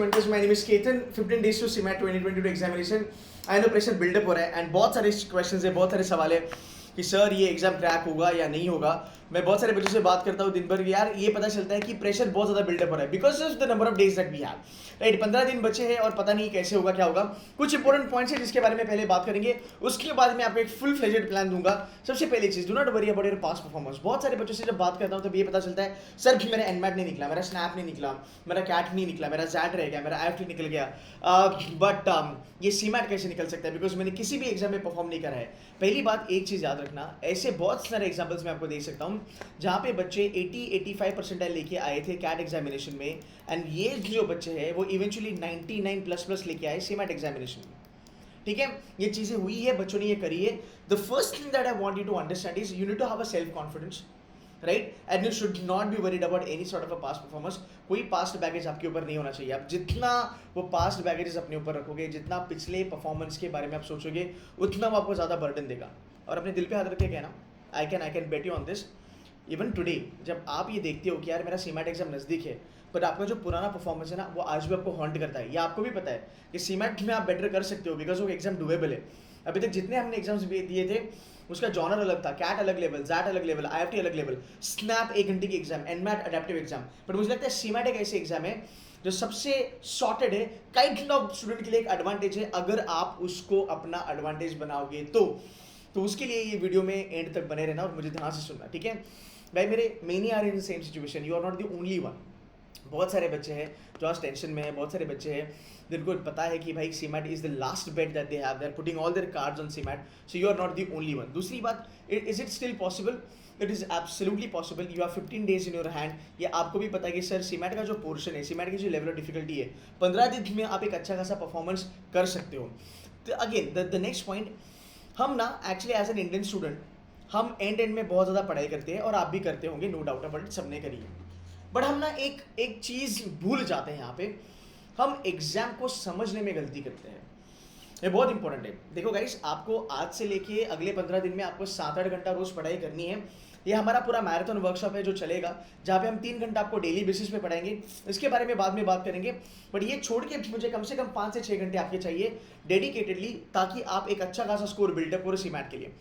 My name is Ketan. 15 days to CMAT 2022 examination. I know pressure build up हो रहा है and बहुत सारे questions है, बहुत सारे सवाल है कि सर ये एग्जाम क्रैक होगा या नहीं होगा. मैं बहुत सारे बच्चों से बात करता हूँ दिन भर, यार ये पता चलता है कि प्रेशर बहुत ज़्यादा बिल्डअप हो रहा है because of the number of days that we have. Right, 15 दिन बचे हैं और पता नहीं कैसे होगा क्या होगा. कुछ इंपॉर्टेंट पॉइंट्स है जिसके बारे में पहले बात करेंगे, उसके बाद मैं आपको एक फुल फ्लेजेड प्लान दूंगा. सबसे पहली चीज, do not worry about your past performance. बहुत सारे बच्चों से जब बात करता हूँ तब ये पता चलता है सर कि मेरा एनमैट नहीं निकला, मेरा स्नैप नहीं निकला, मेरा कैट नहीं निकला, मेरा जैट रह गया, मेरा आईएफटी निकल गया. बट ये सीमैट कैसे निकल सकता है बिकॉज मैंने किसी भी एग्जाम में परफॉर्म नहीं करा है. पहली बात एक चीज़ याद रखना, ऐसे बहुत सारे एग्जाम्पल्स मैं आपको दे सकता हूँ जहाँ पे बच्चे 80-85 परसेंटाइल लेके आए थे कैट एग्जामिनेशन में, एंड ये जो बच्चे हैं वो इवेंचुअली 99++ लेके आए सीमैट एग्जामिनेशन में. ठीक है, ये चीज़ें हुई है, बच्चों ने ये करी है. The first thing that I want you to understand is you need to have a self confidence, right, and you should not be worried about any sort of a past performance. कोई past baggage आपके ऊपर नहीं होना चाहिए. आप जितना वो past baggages अपने ऊपर रखोगे, जितना पिछले परफॉर्मेंस के बारे में आप सोचोगे, उतना वो आपको ज़्यादा बर्डन देगा. और अपने दिल पे हाथ रख के कहना, I can bet you on this. Even today जब आप ये देखते हो कि यार मेरा सीमैट एग्जाम नज़दीक है, पर आपका जो पुराना परफॉर्मेंस है ना वो आज भी आपको हॉन्ट करता है. या आपको भी पता है कि सीमैट में आप बेटर कर सकते हो बिकॉज वो एग्जाम डुएबल है. अभी तक जितने हमने एग्जाम्स दिए थे उसका जॉनर अलग था, कैट अलग लेवल, जैट अलग लेवल, आईएफटी अलग लेवल, स्नैप 1 घंटे की exam, NMAT adaptive exam. But मुझे लगता है सीमैट एक ऐसे एग्जाम है जो सबसे सॉर्टेड है, काइंड ऑफ स्टूडेंट के लिए एक एडवांटेज है अगर आप उसको अपना एडवांटेज बनाओगे तो उसके लिए ये वीडियो में एंड तक बने रहना और मुझे ध्यान से सुनना. ठीक है भाई, मेरे many are in the same situation, you are not the only one. बहुत सारे बच्चे हैं जो आज टेंशन में है, बहुत सारे बच्चे हैं जिनको पता है कि भाई CMAT is the last bet that they have, they are putting all their cards on CMAT, so you are not the only one. दूसरी बात, is it still possible? It is absolutely possible. You have 15 days in your hand. ये आपको भी पता है कि sir CMAT का जो पोर्शन है, सीमैट की जो लेवल ऑफ डिफिकल्टी है, 15 दिन में आप एक अच्छा खासा परफॉर्मेंस कर सकते हो. तो अगेन द नेक्स्ट पॉइंट, हम ना actually as an Indian student हम एंड में बहुत ज़्यादा पढ़ाई करते हैं और आप भी करते होंगे, नो डाउट अबाउट इट, सबने करी है. बट हम ना एक चीज़ भूल जाते हैं यहाँ पे, हम एग्जाम को समझने में गलती करते हैं. ये बहुत इंपॉर्टेंट है. देखो गाइस, आपको आज से लेके अगले 15 दिन में आपको 7-8 घंटा रोज पढ़ाई करनी है. ये हमारा पूरा मैराथन वर्कशॉप है जो चलेगा, जहाँ पे हम 3 घंटा आपको डेली बेसिस पे पढ़ाएंगे. इसके बारे में बाद में बात करेंगे. बट ये छोड़ के मुझे कम से कम 5 से 6 घंटे आपके चाहिए डेडिकेटेडली, ताकि आप एक अच्छा खासा स्कोर बिल्डअप करो सीमैट के लिए.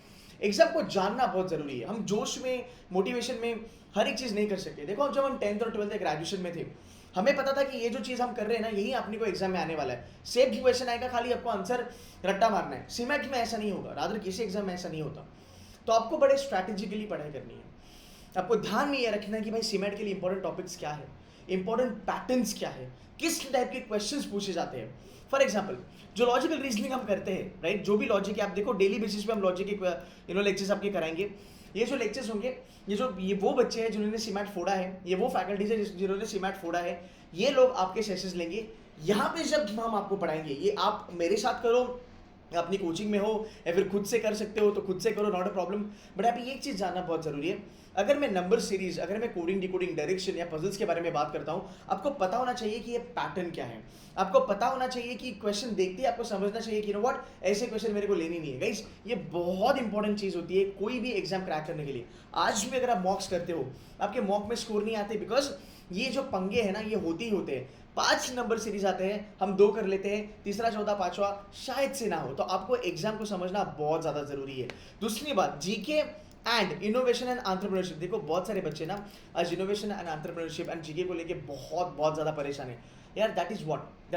एग्जाम को जानना बहुत ज़रूरी है. हम जोश में, मोटिवेशन में हर एक चीज़ नहीं कर सकते. देखो, जब हम 10th और 12th ग्रेजुएशन में थे, हमें पता था कि ये जो चीज़ हम कर रहे हैं ना, यही अपने को एग्जाम में आने वाला है. सेम क्वेश्चन आएगा, खाली आपको आंसर रट्टा मारना है. सीमैट में ऐसा नहीं होगा, रादर किसी एग्जाम में ऐसा नहीं होता. तो आपको बड़े स्ट्रैटेजिकली पढ़ाई करनी है. आपको ध्यान में ये रखना है कि भाई सीमैट के लिए इंपॉर्टेंट टॉपिक्स क्या है, इंपॉर्टेंट पैटर्न्स क्या है, किस टाइप के क्वेश्चंस पूछे जाते हैं. फॉर एग्जाम्पल, जो लॉजिकल रीजनिंग हम करते हैं, राइट, जो भी लॉजिक है, आप देखो डेली बेसिस पे हम लॉजिक के लेक्चर्स आपके कराएंगे. ये जो लेक्चर्स होंगे, ये वो बच्चे हैं जिन्होंने सीमैट फोड़ा है, ये वो फैकल्टीज है जिन्होंने सीमैट फोड़ा है, ये लोग आपके सेशंस लेंगे. यहाँ पे जब हम आपको पढ़ाएंगे, ये आप मेरे साथ करो, अपनी कोचिंग में हो, या फिर खुद से कर सकते हो तो खुद से करो, नॉट अ प्रॉब्लम. बट आप एक चीज़ जानना बहुत ज़रूरी है, अगर मैं नंबर सीरीज, अगर मैं कोडिंग, डिकोडिंग, डायरेक्शन या पजल्स के बारे में बात करता हूँ, आपको पता होना चाहिए कि ये पैटर्न क्या है. आपको पता होना चाहिए कि क्वेश्चन देखते ही आपको समझना चाहिए कि नो व्हाट, ऐसे क्वेश्चन मेरे को लेनी नहीं है. गाइस, ये बहुत इंपॉर्टेंट चीज़ होती है कोई भी एग्जाम क्रैक करने के लिए. आज भी अगर आप मॉक्स करते हो, आपके मॉक में स्कोर नहीं आते बिकॉज ये जो पंगे हैं ना, ये होते ही होते हैं. 5 नंबर सीरीज आते हैं, हम 2 कर लेते हैं, तीसरा, चौथा, पांचवा शायद से ना हो. तो आपको एग्जाम को समझना बहुत ज़्यादा ज़रूरी है. दूसरी बात, GK and innovation and entrepreneurship. देखो, बहुत सारे बच्चे ना आज innovation and entrepreneurship and GK को लेके बहुत ज़्यादा परेशान है. यार, that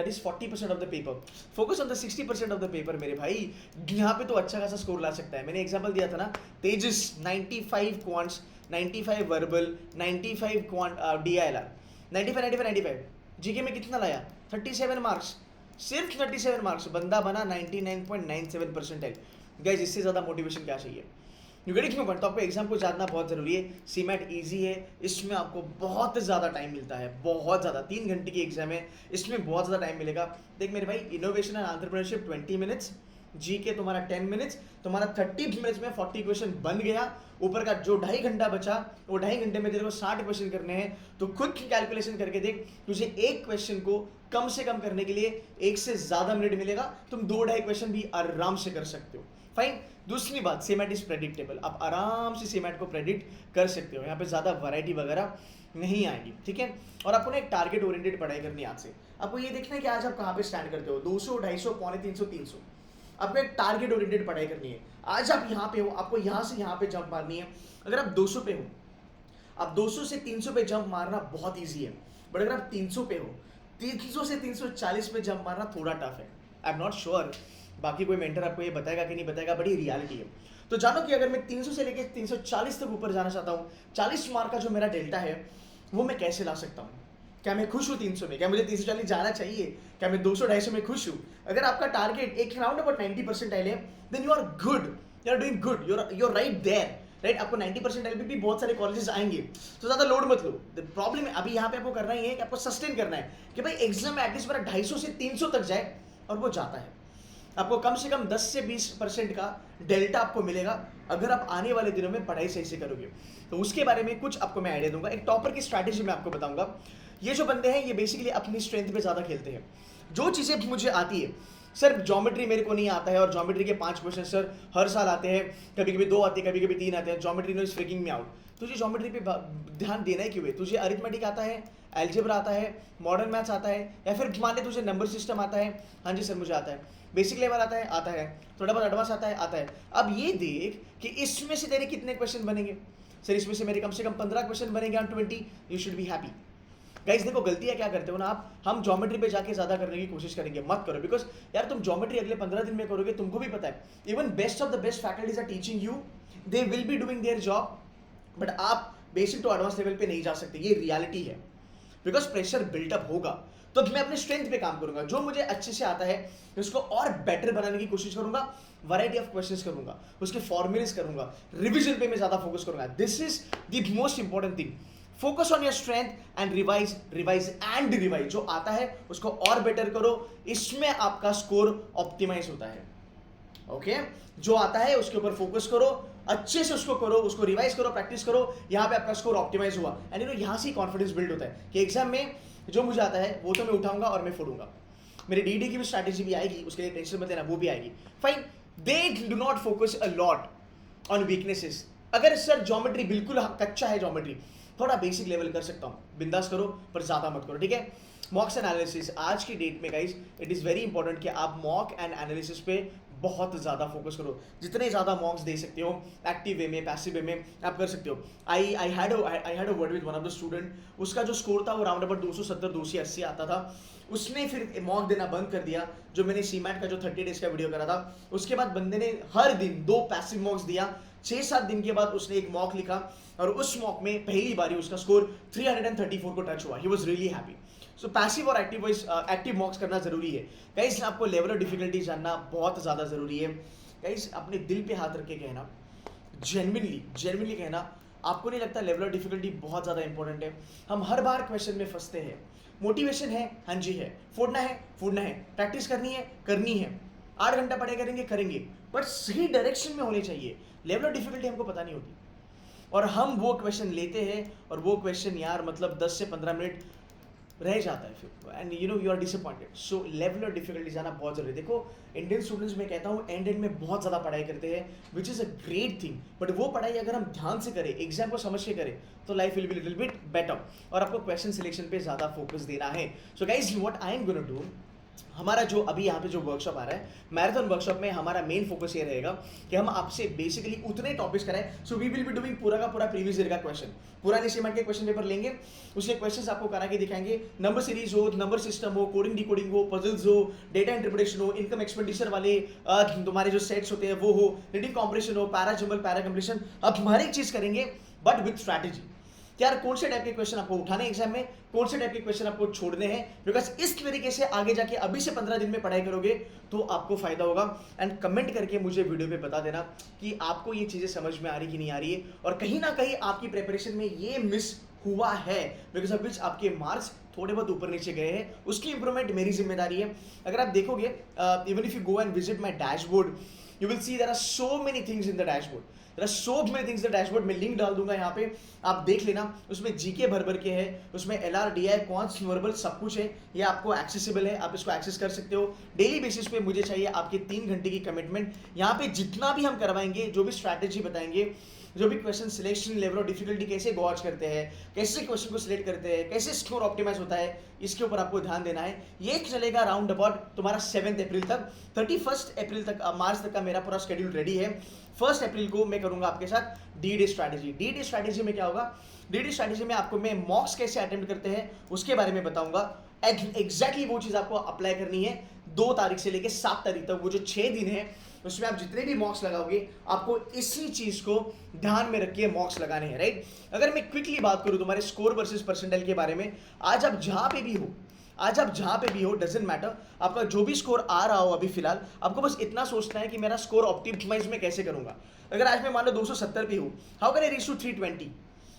is 40% of the paper. Focus on the 60% of the paper मेरे भाई. यहाँ पे तो अच्छा खासा स्कोर ला सकता है. मैंने एग्जाम्पल दिया था ना, तेजस 95 quants, 95 verbal, 95 quant DILR, 95. GK में कितना लाया? 37 मार्क्स, सिर्फ 37 मार्क्स. बंदा बना 99.97 परसेंटाइल. गाइस, इससे ज़्यादा मोटिवेशन क्या चाहिए? You getting my point? तो आपको एग्जाम को जानना बहुत ज़रूरी है. सीमैट इजी है, इसमें आपको बहुत ज़्यादा टाइम मिलता है, बहुत ज़्यादा. 3 घंटे की एग्जाम है, इसमें बहुत ज़्यादा टाइम मिलेगा. देख मेरे भाई, innovation and entrepreneurship 20 minutes, GK तुम्हारा 10 मिनट्स, तुम्हारा 30 मिनट्स में 40 क्वेश्चन बन गया. ऊपर का जो 2.5 घंटा बचा, वो 2.5 घंटे में तेरे को 60 क्वेश्चन करने हैं. तो खुद की कैलकुलेशन करके देख, तुझे एक क्वेश्चन को कम से कम करने के लिए 1 से ज़्यादा मिनट मिलेगा. तुम 2-2.5 क्वेश्चन भी आराम से कर सकते हो. फाइन. दूसरी बात, सीमैट इज प्रेडिक्टेबल. आप आराम से सीमैट को प्रेडिक्ट कर सकते हो. यहाँ पे ज़्यादा वैरायटी वगैरह नहीं आएगी, ठीक है। और आपको ना एक टारगेट ओरिएंटेड पढ़ाई करनी है आज से। आपको ये देखना है कि आज आप कहाँ पे स्टैंड करते हो, 200, 250, पौने 300, 300। आपको एक टारगेट ओरिएंटेड पढ़ाई करनी है। आज आप यहाँ पे हो, आपको यहाँ से यहाँ पे जंप मारनी है। अगर आप 200 पे हो, अब 200 से 300 पे जंप मारना बहुत इजी है, बट अगर आप 300 पे हो, 300 से 340 पे जंप मारना थोड़ा टफ है। आई एम नॉट श्योर बाकी कोई मेंटर आपको ये बताएगा कि नहीं बताएगा, बड़ी रियलिटी है। तो जानो कि अगर मैं 300 से लेकर 340 तक ऊपर जाना चाहता हूँ, 40 मार्क का जो मेरा डेल्टा है वो मैं कैसे ला सकता हूँ? क्या मैं खुश हूँ 300 में? क्या मुझे 340 जाना चाहिए? क्या मैं 200, 250 में खुश हूँ? अगर आपका टारगेट एक राउंड अबाउट 90% है, then you are good, you are doing good, you are right there, right. आपको 90% एलपी भी बहुत सारे कॉलेजेस आएंगे, तो ज्यादा लोड मत लो। प्रॉब्लम अभी यहाँ पे आपको करना ही है कि आपको सस्टेन करना है कि भाई एग्जाम में एटलीस्ट मेरा 250 से 300 तक जाए, और वो जाता है। आपको कम से कम 10 से 20% का डेल्टा आपको मिलेगा अगर आप आने वाले दिनों में पढ़ाई सही से करोगे। तो उसके बारे में कुछ आपको मैं आइडिया दूंगा, एक टॉपर की स्ट्रैटेजी मैं आपको बताऊंगा। ये जो बंदे हैं ये बेसिकली अपनी स्ट्रेंथ पे ज़्यादा खेलते हैं। जो चीज़ें मुझे आती है, सर ज्योमेट्री मेरे को नहीं आता है, और ज्योमेट्री के 5 क्वेश्चन सर हर साल आते हैं, कभी कभी 2 आते हैं, कभी कभी 3 आते हैं, geometry no is freaking me out. तुझे ज्योमेट्री पे ध्यान देना है क्यों है? तुझे अरिथमेटिक आता है, एल्जेब्रा आता है, मॉडर्न मैथ्स आता है, या फिर मान ले तुझे नंबर सिस्टम आता है? हाँ जी सर मुझे आता है। बेसिक लेवल आता है? आता है। थोड़ा बहुत एडवांस आता है? आता है। अब ये देख कि इसमें से तेरे कितने क्वेश्चन बनेंगे। सर इसमें से मेरे कम से कम 15 क्वेश्चन बनेंगे on 20, you should be happy. Guys देखो गलतियां क्या करते हो ना आप, हम ज्योमेट्री पे जाके ज्यादा करने की कोशिश करेंगे, मत करो। बिकॉज यार तुम ज्योमेट्री अगले 15 दिन में करोगे, तुमको भी पता है even best of the best faculties are teaching you, they will be doing their job, but आप बेसिक टू एडवांस लेवल पे नहीं जा सकते, ये रियलिटी है। बिकॉज प्रेशर बिल्टअप होगा, तो मैं अपने स्ट्रेंथ पे काम करूंगा, जो मुझे अच्छे से आता है उसको और बेटर बनाने की कोशिश करूंगा, वैरायटी ऑफ क्वेश्चंस करूंगा, उसके फॉर्मूलेस करूंगा, रिवीजन पे मैं ज्यादा फोकस करूंगा। This is the most important thing. Focus on your strength and revise, revise and revise. जो आता है उसको और बेटर करो, इसमें आपका स्कोर ऑप्टिमाइज होता है। ओके जो आता है उसके ऊपर फोकस करो, अच्छे से उसको करो, उसको रिवाइज करो, प्रैक्टिस करो, यहाँ पे आपका स्कोर ऑप्टिमाइज हुआ, एंड यू नो यहाँ से कॉन्फिडेंस बिल्ड होता है कि एग्जाम में जो मुझे आता है वो तो मैं उठाऊंगा और मैं फोड़ूंगा। मेरी डीडी की भी स्ट्रैटेजी भी आएगी, उसके लिए टेंशन मत लेना, वो भी आएगी। Fine, they do not focus a lot on weaknesses. अगर सर ज्योमेट्री बिल्कुल कच्चा है, ज्योमेट्री थोड़ा बेसिक लेवल कर सकता हूँ, बिंदास करो पर ज्यादा मत करो, ठीक है। मॉक्स एनालिसिस आज की डेट में guys it is very important कि आप मॉक एंड एनालिसिस पे बहुत ज़्यादा फोकस करो। जितने ज़्यादा मॉक्स दे सकते हो एक्टिव वे में, पैसिव वे में आप कर सकते हो। I had a word with one of the student, उसका जो स्कोर था वो राउंड अबाउट 270 280 आता था। उसने फिर मॉक देना बंद कर दिया, जो मैंने सीमैट का जो 30 डेज का वीडियो करा था, उसके बाद बंदे ने हर दिन 2 पैसिव मॉक्स दिया। 6-7 दिन के बाद उसने एक मॉक लिखा और उस मॉक में पहली बारी उसका स्कोर 334 को टच हुआ। He was really happy. So passive और एक्टिव मॉक्स करना जरूरी है गाइस। आपको लेवल ऑफ डिफिकल्टी जानना बहुत ज़्यादा जरूरी है गाइस। अपने दिल पे हाथ रख के कहना, जेन्युइनली कहना, आपको नहीं लगता लेवल ऑफ डिफिकल्टी बहुत ज़्यादा इंपॉर्टेंट है? हम हर बार क्वेश्चन में फंसते हैं। मोटिवेशन है, हाँ जी है, फोड़ना है, प्रैक्टिस करनी है, 8 घंटा पढ़ाई करेंगे, बट सही डायरेक्शन में होनी चाहिए। लेवल ऑफ डिफिकल्टी हमको पता नहीं होती, और हम वो क्वेश्चन लेते हैं और वो क्वेश्चन यार मतलब 10 से 15 मिनट रह जाता है फिर, and you know you are disappointed. So level of difficulty जाना बहुत जरूरी है। देखो इंडियन स्टूडेंट्स में कहता हूँ एंड में बहुत ज़्यादा पढ़ाई करते हैं, which is a great thing, but वो पढ़ाई अगर हम ध्यान से करें, एग्जाम को समझ के करें, तो life will be little bit better. और आपको क्वेश्चन सिलेक्शन पे ज़्यादा फोकस देना है। So guys what I am gonna do, हमारा जो अभी यहाँ पे जो वर्कशॉप आ रहा है मैराथन वर्कशॉप में, हमारा मेन फोकस ये रहेगा कि हम आपसे बेसिकली उतने टॉपिक्स कराएं। So we will be doing पूरा का पूरा प्रीवियस ईयर का क्वेश्चन, पुराने सीमेंट के क्वेश्चन पेपर लेंगे, उसके क्वेश्चंस आपको करा के दिखाएंगे। नंबर सीरीज हो, नंबर सिस्टम हो, कोडिंग डिकोडिंग हो, पजल्स हो, डेटा इंटरप्रिटेशन हो, इनकम एक्सपेंडिचर वाले तुम्हारे जो सेट्स होते हैं वो हो, रीडिंग कॉम्प्रिहेंशन हो, पैरा जंबल, पैरा कंप्लीशन, अब हर एक चीज़ करेंगे बट विथ स्ट्रैटेजी। यार कौन से टाइप के क्वेश्चन आपको उठाने एग्जाम में, कौन से टाइप के क्वेश्चन आपको छोड़ने हैं, बिकॉज इस तरीके से आगे जाके अभी से 15 दिन में पढ़ाई करोगे तो आपको फायदा होगा। एंड कमेंट करके मुझे वीडियो पे बता देना कि आपको ये चीजें समझ में आ रही कि नहीं आ रही है, और कहीं ना कहीं आपकी प्रिपरेशन में ये मिस हुआ है बिकॉज ऑफ विच आपके मार्क्स थोड़े बहुत ऊपर नीचे गए हैं, उसकी इंप्रूवमेंट मेरी जिम्मेदारी है। अगर आप देखोगे even if you go and visit my dashboard, you will see there are so many things in the dashboard. There are so many things in the dashboard. मैं लिंक डाल दूंगा यहाँ पे, आप देख लेना। उसमें जीके भर के है, उसमें LRDI, कॉन्स, न्यूमेरेबल सब कुछ है। ये आपको एक्सेसिबल है, आप इसको एक्सेस कर सकते हो। डेली बेसिस पे मुझे चाहिए आपके 3 घंटे की कमिटमेंट। यहाँ पे जितना भी हम करवाएंगे, जो भी स्ट्रैटेजी बताएंगे, जो भी question selection level of difficulty कैसे गॉच करते हैं, कैसे क्वेश्चन को सिलेक्ट करते हैं, कैसे स्कोर ऑप्टिमाइज होता है, इसके ऊपर आपको ध्यान देना है। ये चलेगा राउंड अबाउट तुम्हारा 7 अप्रैल तक। 31 अप्रैल तक, मार्च तक का मेरा पूरा शेड्यूल रेडी है। 1 अप्रैल को मैं करूंगा आपके साथ डी स्ट्रैटेजी। डी स्ट्रैटेजी में क्या होगा, डी स्ट्रैटेजी में आपको मैं मॉक्स कैसे अटेम्प्ट करते हैं उसके बारे में बताऊंगा। एग्जैक्टली वो चीज आपको अप्लाई करनी है 2 तारीख से लेकर 7 तारीख तक, वो जो 6 दिन है उसमें आप जितने भी मॉक्स लगाओगे आपको इसी चीज को ध्यान में रखिए मॉक्स लगाने हैं, राइट। अगर मैं क्विकली बात करूं तुम्हारे स्कोर वर्सेस परसेंटाइल के बारे में, आज आप जहां पे भी हो डजेंट मैटर, आपका जो भी स्कोर आ रहा हो अभी फिलहाल, आपको बस इतना सोचना है कि मेरा स्कोर ऑप्टिमाइज में कैसे करूंगा। अगर आज मैं मान लो 270 पे हूँ, how can I reach to 320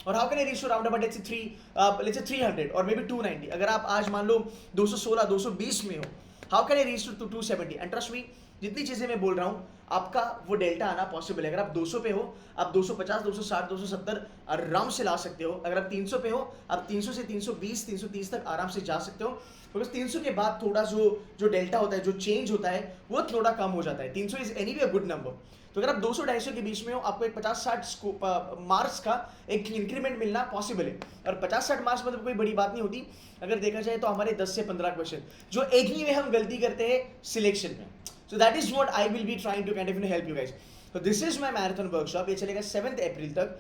और how can I reach to round about let's say 300 और मे बी 290। अगर आप आज मान लो 216 220 में हो, how can I reach to 270। And trust me, जितनी चीजें मैं बोल रहा हूं आपका वो डेल्टा आना पॉसिबल है। अगर आप 200 पे हो, आप 250 260 270 आराम से ला सकते हो। अगर आप 300 पे हो, आप 300 से 320 330 तक आराम से जा सकते हो, बिकॉज 300 के बाद थोड़ा जो डेल्टा होता है, जो चेंज होता है, वो थोड़ा कम हो जाता है। 300 is anyway a good number. तो अगर आप 200-250 के बीच में हो, आपको एक 50-60 मार्क्स का एक इंक्रीमेंट मिलना पॉसिबल है। और 50-60 मार्क्स मतलब कोई बड़ी बात नहीं होती। अगर देखा जाए तो हमारे 10 से 15 क्वेश्चन जो एक ही में हम गलती करते हैं सिलेक्शन में। So that is what I will be trying to kind of help you guys. So this is my marathon workshop. ये चलेगा 7 अप्रैल तक।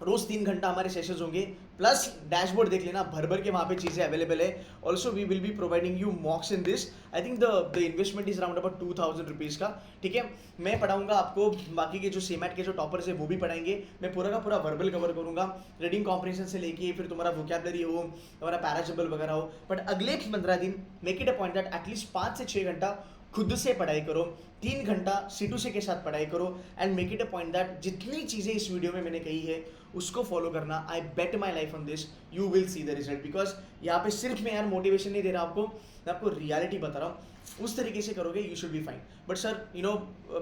रोज 3 घंटा हमारे सेशंस होंगे, प्लस डैशबोर्ड देख लेना, भर भर के वहाँ पे चीज़ें अवेलेबल है। Also we will be providing you mocks in this. I think the investment is around about 2000 rupees का, ठीक है। मैं पढ़ाऊंगा आपको, बाकी के जो सीमैट के जो टॉपर्स है वो भी पढ़ाएंगे। मैं पूरा का पूरा वर्बल कवर करूंगा, रीडिंग कॉम्प्रिहेंशन से लेके फिर तुम्हारा वोकैबुलरी हो, तुम्हारा पैराजबल वगैरह हो। बट अगले 15 दिन make it a point that at least 5 से 6 घंटा खुद से पढ़ाई करो, 3 घंटा C2C के साथ पढ़ाई करो। And make it a point that जितनी चीज़ें इस वीडियो में मैंने कही है उसको फॉलो करना। I bet my life on this, you will see the result. Because यहाँ पे सिर्फ मैं यार मोटिवेशन नहीं दे रहा आपको, मैं आपको रियलिटी बता रहा हूँ। उस तरीके से करोगे you should be fine. But sir you know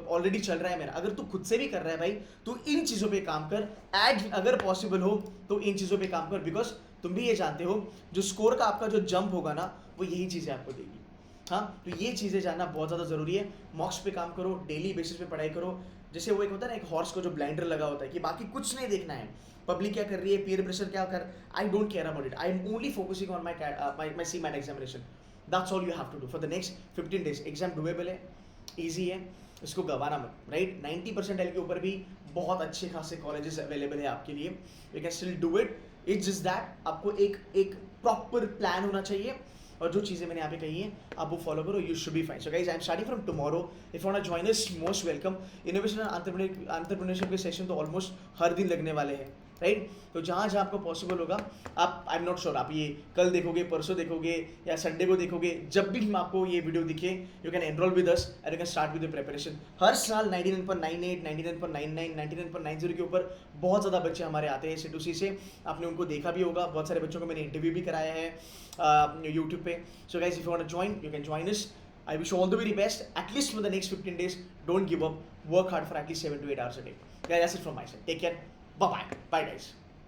already चल रहा है मेरा, अगर तू खुद से भी कर रहा है भाई, तो इन चीज़ों पे काम कर। एड अगर पॉसिबल हो तो इन चीज़ों पे काम कर, बिकॉज तुम भी ये जानते हो जो स्कोर का आपका जो जंप होगा ना, वो यही चीज़ें आपको देगी। हाँ, तो ये चीज़ें जानना बहुत ज़्यादा ज़रूरी है। मॉक्स पे काम करो, डेली बेसिस पे पढ़ाई करो। जैसे वो एक होता है ना, एक हॉर्स को जो ब्लाइंडर लगा होता है कि बाकी कुछ नहीं देखना है, पब्लिक क्या कर रही है, पीयर प्रेशर क्या कर, I don't care about it. I am only focusing on my CMAT examination. That's all you have to do for the next 15 days। Exam doable है, ईजी है, इसको गवाना मत, राइट। 90% के ऊपर भी बहुत अच्छे खासे कॉलेजेस अवेलेबल है आपके लिए, you can still do it. It's just that आपको एक प्रॉपर प्लान होना चाहिए, और जो चीज़ें मैंने यहाँ पे कही हैं आप वो फॉलो करो, you should be fine. So guys, I am starting from tomorrow. If you want to join us, most welcome. Innovation and entrepreneurship के सेशन तो ऑलमोस्ट हर दिन लगने वाले हैं, राइट। तो जहाँ जहाँ आपको पॉसिबल होगा, आप आई एम नॉट श्योर आप ये कल देखोगे, परसों देखोगे या संडे को देखोगे, जब भी आपको ये वीडियो दिखे, you can enroll with us and you can start with the preparation. हर साल 99.98 99.99 99.90 के ऊपर बहुत ज़्यादा बच्चे हमारे आते हैं C2C से। आपने उनको देखा भी होगा, बहुत सारे बच्चों को मैंने इंटरव्यू भी कराया है यूट्यूब पे। So guys, if you want to join, you can join us. I wish you all the very best, at least for the next 15 days. Don't give up. Work hard for at least 7 to 8 hours a day. Guys, that's it from my side. Take care. Bye-bye. Bye, guys.